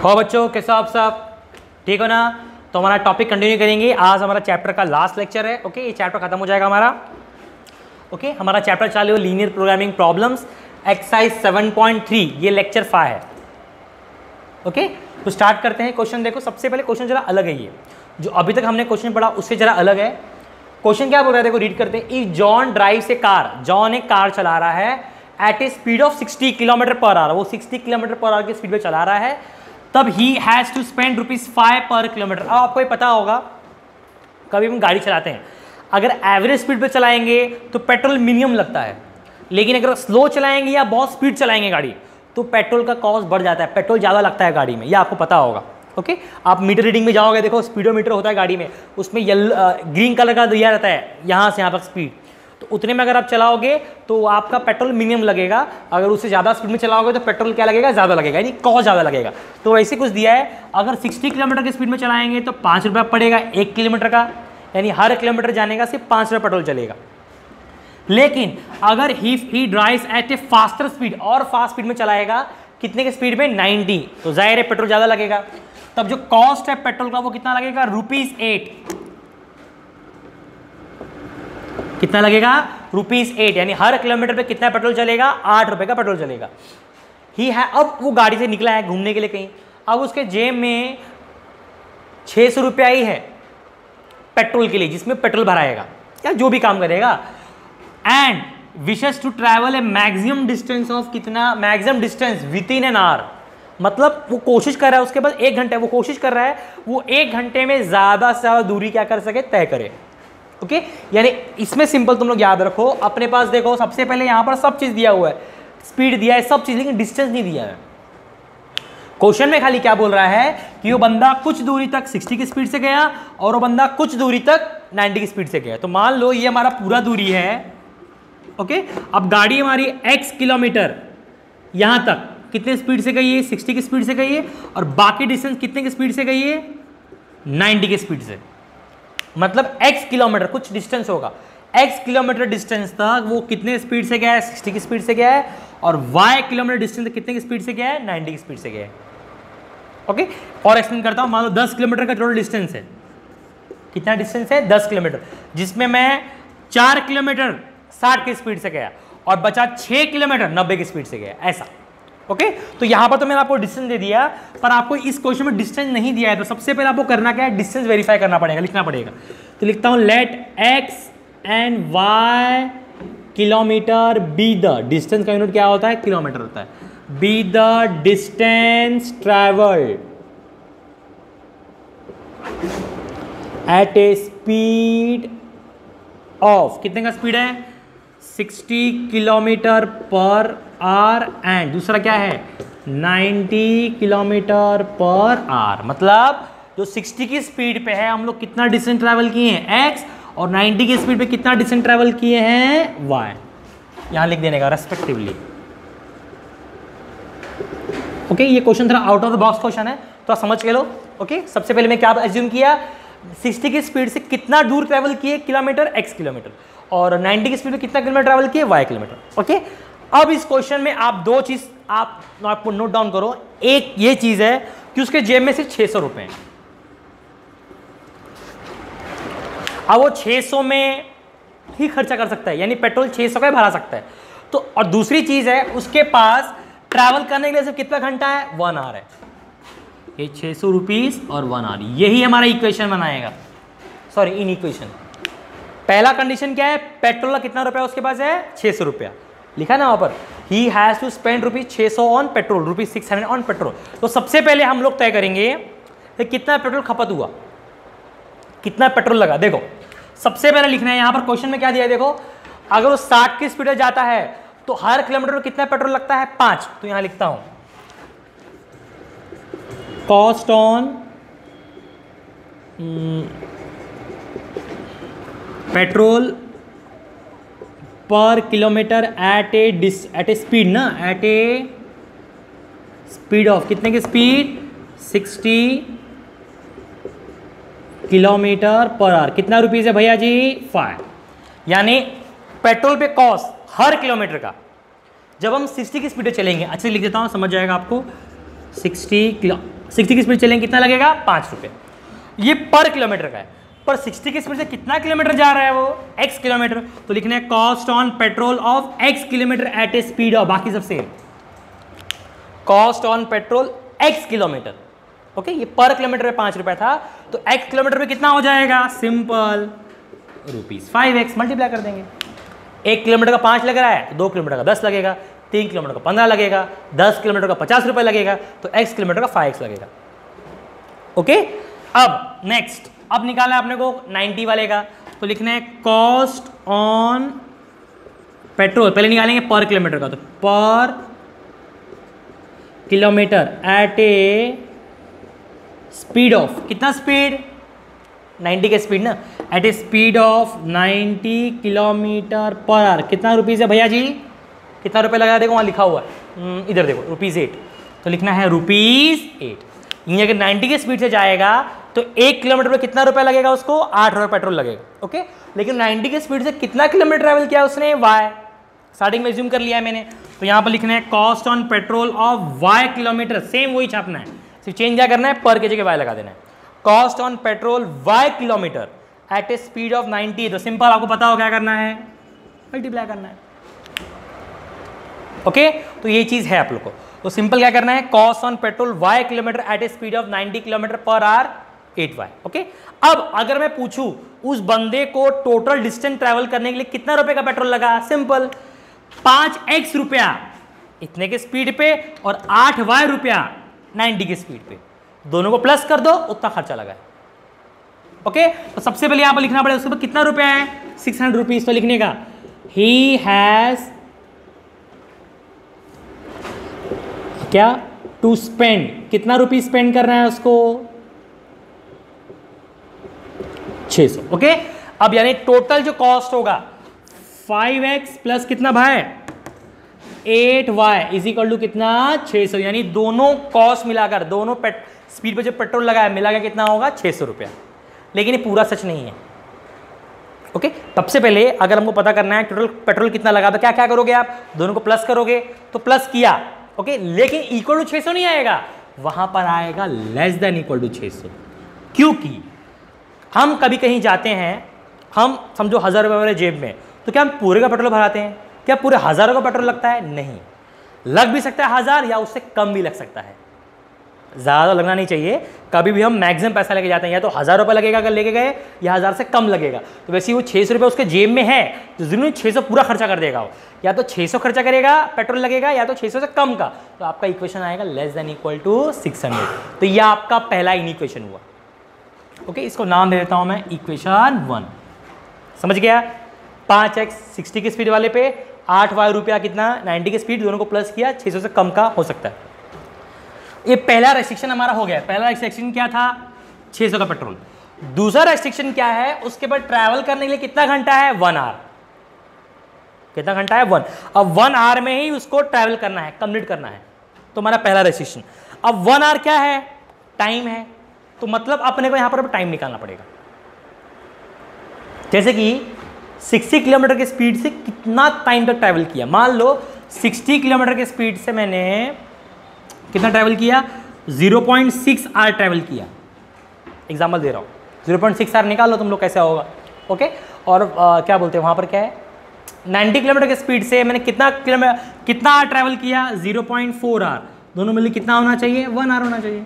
खो बच्चों कैसे आप सब ठीक हो ना। तो हमारा टॉपिक कंटिन्यू करेंगे। आज हमारा चैप्टर का लास्ट लेक्चर है। ओके, ये चैप्टर खत्म हो जाएगा हमारा। ओके, हमारा चैप्टर चालू है लीनियर प्रोग्रामिंग प्रॉब्लम्स एक्सरसाइज 7.3, ये लेक्चर 5 है। ओके, तो स्टार्ट करते हैं। क्वेश्चन देखो, सबसे पहले क्वेश्चन जरा अलग है। ये जो अभी तक हमने क्वेश्चन पढ़ा उससे जरा अलग है। क्वेश्चन क्या बोल रहा है देखो, रीड करते हैं। If John drives a car, John एक कार चला रहा है at a speed of 60 kilometre per hour, वो 60 किलोमीटर पर आवर की स्पीड पे चला रहा है, तब ही हैज टू स्पेंड ₹5 पर किलोमीटर। अब आपको ये पता होगा, कभी हम गाड़ी चलाते हैं, अगर एवरेज स्पीड पे चलाएंगे तो पेट्रोल मिनिमम लगता है, लेकिन अगर स्लो चलाएंगे या बहुत स्पीड चलाएंगे गाड़ी तो पेट्रोल का कॉस्ट बढ़ जाता है, पेट्रोल ज़्यादा लगता है गाड़ी में, यह आपको पता होगा। ओके, आप मीटर रीडिंग में जाओगे, देखो स्पीडोमीटर होता है गाड़ी में, उसमें ग्रीन कलर का दिया रहता है यहाँ से यहाँ तक स्पीड, तो उतने में अगर आप चलाओगे तो आपका पेट्रोल मिनिमम लगेगा। अगर उससे ज़्यादा स्पीड में चलाओगे तो पेट्रोल क्या लगेगा, ज़्यादा लगेगा, यानी कॉस्ट ज़्यादा लगेगा। तो वैसे कुछ दिया है, अगर 60 किलोमीटर की स्पीड में चलाएंगे तो ₹5 पड़ेगा 1 किलोमीटर का, यानी हर किलोमीटर जाने का सिर्फ ₹5 पेट्रोल चलेगा। लेकिन अगर he drives at a faster speed, और फास्ट स्पीड में चलाएगा, कितने की स्पीड में, 90, तो जाहिर है पेट्रोल ज़्यादा लगेगा। तब जो कॉस्ट है पेट्रोल का वो कितना लगेगा, ₹8। कितना लगेगा, ₹8, यानी हर किलोमीटर पे कितना पेट्रोल चलेगा, ₹8 का पेट्रोल चलेगा। ही है, अब वो गाड़ी से निकला है घूमने के लिए कहीं, अब उसके जेब में ₹600 ही है पेट्रोल के लिए, जिसमें पेट्रोल भराएगा या जो भी काम करेगा। And wishes to travel a maximum distance of, कितना, maximum distance within an hour, मतलब वो कोशिश कर रहा है, उसके पास 1 घंटे, वो कोशिश कर रहा है वो 1 घंटे में ज़्यादा से ज़्यादा दूरी क्या कर सके, तय करे। ओके, यानी इसमें सिंपल तुम लोग याद रखो, अपने पास देखो सबसे पहले यहाँ पर सब चीज़ दिया हुआ है, स्पीड दिया है, सब चीज़, लेकिन डिस्टेंस नहीं दिया है। क्वेश्चन में खाली क्या बोल रहा है कि वो बंदा कुछ दूरी तक 60 की स्पीड से गया और वो बंदा कुछ दूरी तक 90 की स्पीड से गया। तो मान लो ये हमारा पूरा दूरी है। ओके, अब गाड़ी हमारी x किलोमीटर यहाँ तक कितने स्पीड से गई है, 60 की स्पीड से गई है, और बाकी डिस्टेंस कितने की स्पीड से गई है, 90 की स्पीड से। मतलब x किलोमीटर कुछ डिस्टेंस होगा, x किलोमीटर डिस्टेंस तक वो कितने स्पीड से गया है, 60 की स्पीड से गया है, और y किलोमीटर डिस्टेंस कितने की स्पीड से गया है, 90 की स्पीड से गया है। ओके, और एक्सप्लेन करता हूं। मान लो 10 किलोमीटर का टोटल डिस्टेंस है, कितना डिस्टेंस है, 10 किलोमीटर, जिसमें मैं 4 किलोमीटर 60 की स्पीड से गया और बचा 6 किलोमीटर 90 की स्पीड से गया, ऐसा। ओके, तो यहां पर तो मैंने आपको डिस्टेंस दे दिया, पर आपको इस क्वेश्चन में डिस्टेंस नहीं दिया है, तो सबसे पहले आपको करना क्या है, डिस्टेंस वेरीफाई करना पड़ेगा, लिखना पड़ेगा। तो लिखता हूं, let x and y kilometre be the, distance का यूनिट क्या होता है, किलोमीटर होता है, be the distance travelled at a speed of, कितने का स्पीड है, 60 किलोमीटर पर आवर, एंड दूसरा क्या है, 90 किलोमीटर पर आवर। मतलब जो 60 की स्पीड पे है हम लोग कितना डिस्टेंस ट्रैवल किए हैं, x, और 90 की स्पीड पे कितना डिस्टेंस ट्रैवल किए हैं, y। यहां लिख देने का रेस्पेक्टिवली। ओके, ये क्वेश्चन थोड़ा out of the box question है, तो आप समझ के लो। ओके, सबसे पहले मैं क्या एज्यूम किया, 60 की स्पीड से कितना दूर ट्रैवल किए, किलोमीटर, x किलोमीटर, और 90 की स्पीड में कितना किलोमीटर ट्रैवल किए, y किलोमीटर। ओके, अब इस क्वेश्चन में आप दो चीज आप नोट डाउन करो। एक ये चीज है कि उसके जेब में सिर्फ ₹600 हैं। अब वो 600 में ही खर्चा कर सकता है, यानी पेट्रोल 600 का ही भरा सकता है। तो और दूसरी चीज है, उसके पास ट्रैवल करने के लिए सिर्फ कितना घंटा है, 1 आवर है। ये ₹600 और 1 आवर, यही हमारा इक्वेशन बनाएगा। सॉरी, इन इक्वेशन पहला कंडीशन क्या है, पेट्रोल का कितना रुपया उसके पास है, ₹600 लिखा ना वहां पर, he has to spend ₹600 on petrol, ₹600 on petrol. तो सबसे पहले हम लोग तय करेंगे कि कितना पेट्रोल खपत हुआ, कितना पेट्रोल लगा। देखो सबसे पहले लिखना है, यहां पर क्वेश्चन में क्या दिया है, देखो अगर वो 60 की स्पीड में जाता है तो हर किलोमीटर में कितना पेट्रोल लगता है, 5। तो यहां लिखता हूं, कॉस्ट ऑन पेट्रोल पर किलोमीटर एट ए स्पीड ना, एट ए स्पीड ऑफ, कितने की स्पीड, 60 किलोमीटर पर आवर। कितना रुपीज है भैया जी, 5। यानी पेट्रोल पे कॉस्ट हर किलोमीटर का, जब हम 60 की स्पीड पे चलेंगे, अच्छे लिख देता हूं समझ जाएगा आपको, 60 की स्पीड चलेंगे कितना लगेगा 5 रुपये। ये पर किलोमीटर का है, पर 60 की स्पीड से कितना किलोमीटर जा रहा है वो x किलोमीटर, तो लिखना है cost on petrol of x kilometre at a speed of, बाकी सब same, cost on petrol x kilometre. Okay, ये पर किलोमीटर में 5 रुपए था, तो x किलोमीटर में कितना हो जाएगा, सिंपल ₹5x मल्टीप्लाई कर देंगे। 1 किलोमीटर का 5 लग रहा है, 2 किलोमीटर का 10 लगेगा, 3 किलोमीटर का 15 लगेगा, 10 किलोमीटर का 50 रुपए लगेगा, तो x किलोमीटर का 5x लगेगा। ओके, अब नेक्स्ट, अब निकाला है अपने को 90 वाले का, तो लिखना है कॉस्ट ऑन पेट्रोल, पहले निकालेंगे पर किलोमीटर का, तो per kilometre at a speed of, कितना स्पीड 90 के स्पीड ना, at a speed of 90 kilometre per hour, कितना रुपीज़ है भैया जी, कितना रुपए लगा, देखो वहाँ लिखा हुआ है, इधर देखो ₹8, तो लिखना है ₹8। ये अगर 90 की स्पीड से जाएगा तो 1 किलोमीटर पे कितना रुपया लगेगा उसको, 8 रुपये पेट्रोल लगेगा। ओके, लेकिन 90 की स्पीड से कितना किलोमीटर ट्रैवल किया उसने, y, स्टार्टिंग में ज्यूम कर लिया है मैंने, तो यहाँ पर लिखना है cost on petrol of y kilometre, same वही छापना है, सिर्फ चेंज क्या करना है, पर के जगह y लगा देना है, cost on petrol y kilometre at a speed of 90, तो सिंपल आपको पता हो क्या करना है, मल्टीप्लाई करना है। ओके, तो ये चीज़ है आप लोग को, तो सिंपल क्या करना है, cost on petrol y kilometre at a speed of 90 kilometre per hour 8y। Okay, अब अगर मैं पूछूं उस बंदे को टोटल डिस्टेंस ट्रैवल करने के लिए कितना रुपए का पेट्रोल लगा, सिंपल 5x रुपया इतने के स्पीड पे और 8y रुपया 90 की स्पीड पे, दोनों को प्लस कर दो उतना खर्चा लगा है। ओके, तो सबसे पहले यहां पर लिखना पड़ेगा उसके ऊपर कितना रुपया है, 600 रुपीज, तो लिखने का ही हैज क्या टू स्पेंड, कितना रुपीज स्पेंड करना है उसको, 600। ओके, अब यानी टोटल जो कॉस्ट होगा 5x प्लस कितना भाई 8y इज इक्वल टू कितना 600, यानी दोनों कॉस्ट मिलाकर, दोनों स्पीड पे जो पेट्रोल लगा है मिलाकर कितना होगा 600 रुपया। लेकिन ये पूरा सच नहीं है। ओके, सबसे पहले अगर हमको पता करना है टोटल पेट्रोल कितना लगा तो क्या क्या करोगे आप, दोनों को प्लस करोगे, तो प्लस किया, ओके, लेकिन इक्वल टू 600 नहीं आएगा, वहां पर आएगा लेस देन इक्वल टू 600, क्योंकि हम कभी कहीं जाते हैं, हम समझो 1000 रुपये हमारे जेब में, तो क्या हम पूरे का पेट्रोल भराते हैं, क्या पूरे 1000 का पेट्रोल लगता है, नहीं, लग भी सकता है 1000 या उससे कम भी लग सकता है, ज़्यादा लगना नहीं चाहिए। कभी भी हम मैक्सिमम पैसा लेके जाते हैं, या तो 1000 रुपये लगेगा अगर लेके गए, या 1000 से कम लगेगा, तो वैसे ही वो 600 रुपये उसके जेब में है तो जरूर 600 पूरा खर्चा कर देगा वो, या तो 600 खर्चा करेगा पेट्रोल लगेगा, या तो 600 से कम का, तो आपका इक्वेशन आएगा लेस देन इक्वल टू 600। तो यह आपका पहला इक्वेशन हुआ। ओके, इसको नाम दे देता हूं मैं इक्वेशन 1, समझ गया। 5x 60 की स्पीड वाले पे, 8y रुपया कितना 90 की स्पीड, दोनों को प्लस किया, 600 से कम का हो सकता है। ये पहला रेस्ट्रिक्शन हमारा हो गया। पहला रेस्ट्रिक्शन क्या था, 600 का पेट्रोल। दूसरा रेस्ट्रिक्शन क्या है, उसके बाद ट्रैवल करने के लिए कितना घंटा है, 1 आवर। कितना घंटा है, 1। अब 1 आवर में ही उसको ट्रैवल करना है, कंप्लीट करना है, तो हमारा पहला रेस्ट्रिक्शन। अब 1 आवर क्या है, टाइम है, तो मतलब अपने को यहां पर टाइम निकालना पड़ेगा। जैसे कि 60 किलोमीटर की स्पीड से कितना टाइम तक ट्रैवल किया, मान लो 60 किलोमीटर की स्पीड से मैंने कितना ट्रैवल किया, 0.6 आवर ट्रैवल किया। एग्जाम्पल दे रहा हूँ, 0.6 आवर निकाल लो तुम लोग कैसे होगा। ओके, और क्या बोलते हैं वहाँ पर क्या है, 90 किलोमीटर की स्पीड से मैंने कितना आवर ट्रैवल किया, 0.4 आवर, दोनों मिलकर कितना होना चाहिए, 1 आवर होना चाहिए।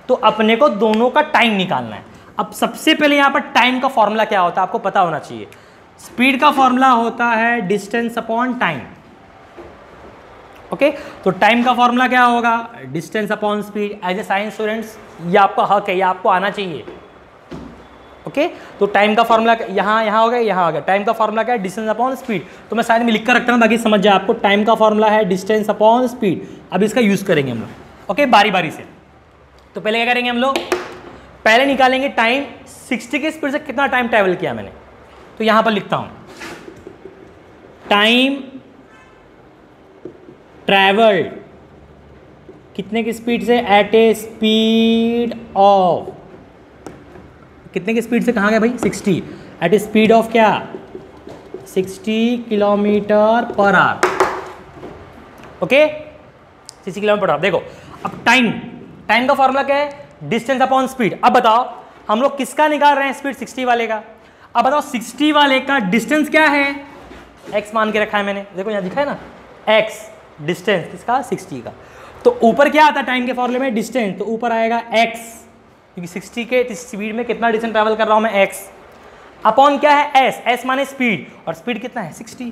तो अपने को दोनों का टाइम निकालना है। अब सबसे पहले यहाँ पर टाइम का फॉर्मूला क्या होता है आपको पता होना चाहिए। स्पीड का फॉर्मूला होता है डिस्टेंस अपॉन टाइम। ओके, तो टाइम का फॉर्मूला क्या होगा, distance upon speed. As a science students ये आपका हक है, ये आपको आना चाहिए। ओके, तो टाइम का फॉर्मूला यहाँ हो गया, यहाँ हो गया। टाइम का फॉर्मूला क्या है, डिस्टेंस अपॉन स्पीड। तो मैं साइड में लिख कर रखता हूँ ताकि समझ जाए आपको। टाइम का फॉर्मूला है डिस्टेंस अपॉन स्पीड। अब इसका यूज करेंगे हम लोग। ओके, बारी बारी से। तो पहले क्या करेंगे हम लोग, पहले निकालेंगे टाइम, 60 की स्पीड से कितना टाइम ट्रैवल किया मैंने, तो यहां पर लिखता हूं टाइम ट्रैवल्ड कितने की स्पीड से, एट ए स्पीड ऑफ, कितने की स्पीड से कहाँ गया भाई, 60, एट ए स्पीड ऑफ क्या, 60 kilometre per our. Okay, 60 kilometre per our. देखो अब टाइम टाइम का फॉर्मूला क्या है? Distance upon speed. अब बताओ हम लोग किसका निकाल रहे हैं स्पीड? 60 वाले का। अब बताओ 60 वाले का डिस्टेंस क्या है? x मान के रखा है मैंने, देखो यहाँ दिखा है ना, x डिस्टेंस किसका? 60 का। तो ऊपर क्या आता है टाइम के फॉर्मूले में? डिस्टेंस, तो ऊपर आएगा x, क्योंकि 60 के स्पीड में कितना डिस्टेंस ट्रैवल कर रहा हूं मैं? x अपॉन क्या है? s, s माने स्पीड, और स्पीड कितना है? 60।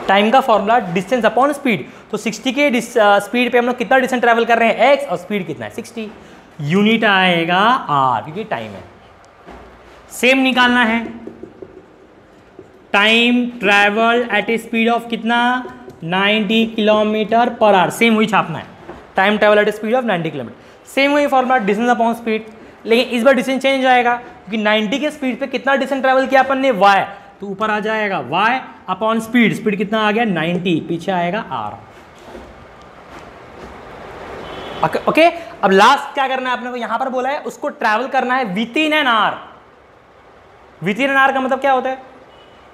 टाइम का फॉर्मूला डिस्टेंस अपॉन स्पीड, तो 60 के स्पीड पे हम लोग कितना डिस्टेंस ट्रैवल कर रहे हैं? x, और स्पीड कितना है? 60। यूनिट आएगा r, क्योंकि टाइम है। सेम निकालना है, time travel at a speed of कितना? 90 किलोमीटर पर आवर। सेम वही छापना है, time travel at a speed of 90 kilometre. Same वही फॉर्मूला, डिस्टेंस अपॉन स्पीड, लेकिन इस बार डिस्टेंस चेंज आएगा, क्योंकि 90 के स्पीड पे कितना डिस्टेंस ट्रैवल किया अपन ने? y, तो ऊपर आ जाएगा y अपॉन स्पीड, स्पीड कितना आ गया? 90, पीछे आएगा r। ओके, अब लास्ट क्या करना है आपने को? यहां पर बोला है उसको ट्रैवल करना है with in an our. With in an our का मतलब क्या होता है?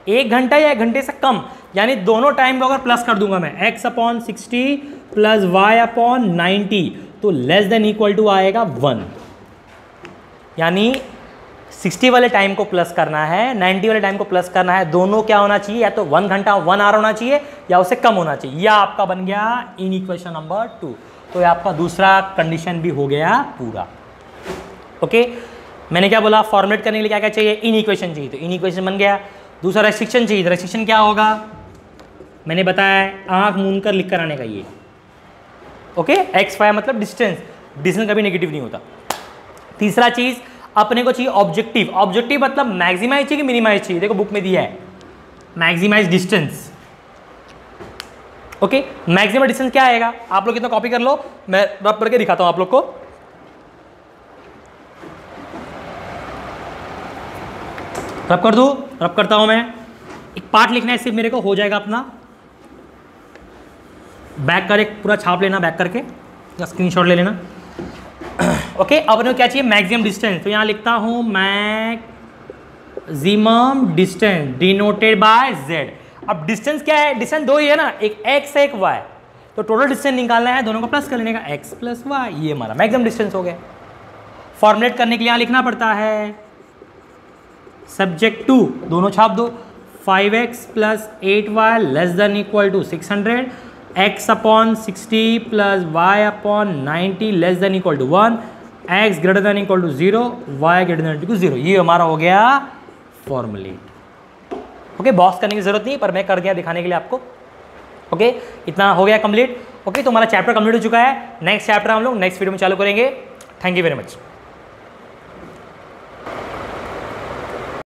1 घंटा या 1 घंटे से कम, यानी दोनों टाइम को अगर प्लस कर दूंगा मैं, x upon 60 plus y upon 90, तो लेस देन इक्वल टू आएगा 1। यानी 60 वाले टाइम को प्लस करना है, 90 वाले टाइम को प्लस करना है, दोनों क्या होना चाहिए? या तो 1 घंटा 1 आवर होना चाहिए, या उससे कम होना चाहिए। यह आपका बन गया इन इक्वेशन नंबर 2। तो ये आपका दूसरा कंडीशन भी हो गया पूरा। ओके, मैंने क्या बोला? फॉर्मुलेट करने के लिए क्या क्या चाहिए? इन इक्वेशन चाहिए, तो इन इक्वेशन बन गया। दूसरा रेस्ट्रिक्शन चाहिए, तो रेस्ट्रिक्शन क्या होगा? मैंने बताया आंख मूंद कर लिख कर आने का ये। ओके, एक्स वाई मतलब डिस्टेंस, डिस्टेंस कभी नेगेटिव नहीं होता। तीसरा चीज अपने को चाहिए ऑब्जेक्टिव। ऑब्जेक्टिव मतलब मैक्सिमाइज चाहिए कि मिनिमाइज चाहिए? देखो बुक में दिया है maximise distance. Okay, maximum distance क्या आएगा? आप लोग कितना कॉपी कर लो, मैं रब करके दिखाता हूं आप लोग को। रब कर दूं? रब करता हूं मैं। एक पार्ट लिखना है सिर्फ मेरे को, हो जाएगा अपना। बैक कर, एक पूरा छाप लेना बैक करके, या स्क्रीनशॉट ले लेना। ओके, अब अपने को क्या चाहिए? Maximum distance. तो यहां लिखता हूं maximum distance denoted by z। अब डिस्टेंस क्या है? डिस्टेंस दो ही है ना, एक x एक y, तो टोटल डिस्टेंस निकालना है, दोनों को प्लस कर लेने का, x प्लस y, ये हमारा मैक्सिमम डिस्टेंस हो गया। फॉर्मुलेट करने के लिए यहां लिखना पड़ता है सब्जेक्ट टू, दोनों छाप दो, 5x plus 8y less than equal to 600, x upon 60 plus y upon 90 less than equal to 1, x greater than equal to 0, y greater than equal to 0। ये हमारा हो गया फॉर्मुलेट। ओके, बॉक्स करने की जरूरत नहीं, पर मैं कर दिया दिखाने के लिए आपको। ओके, इतना हो गया कंप्लीट। ओके, तो हमारा चैप्टर कंप्लीट हो चुका है। नेक्स्ट चैप्टर हम लोग नेक्स्ट वीडियो में चालू करेंगे। Thank you very much.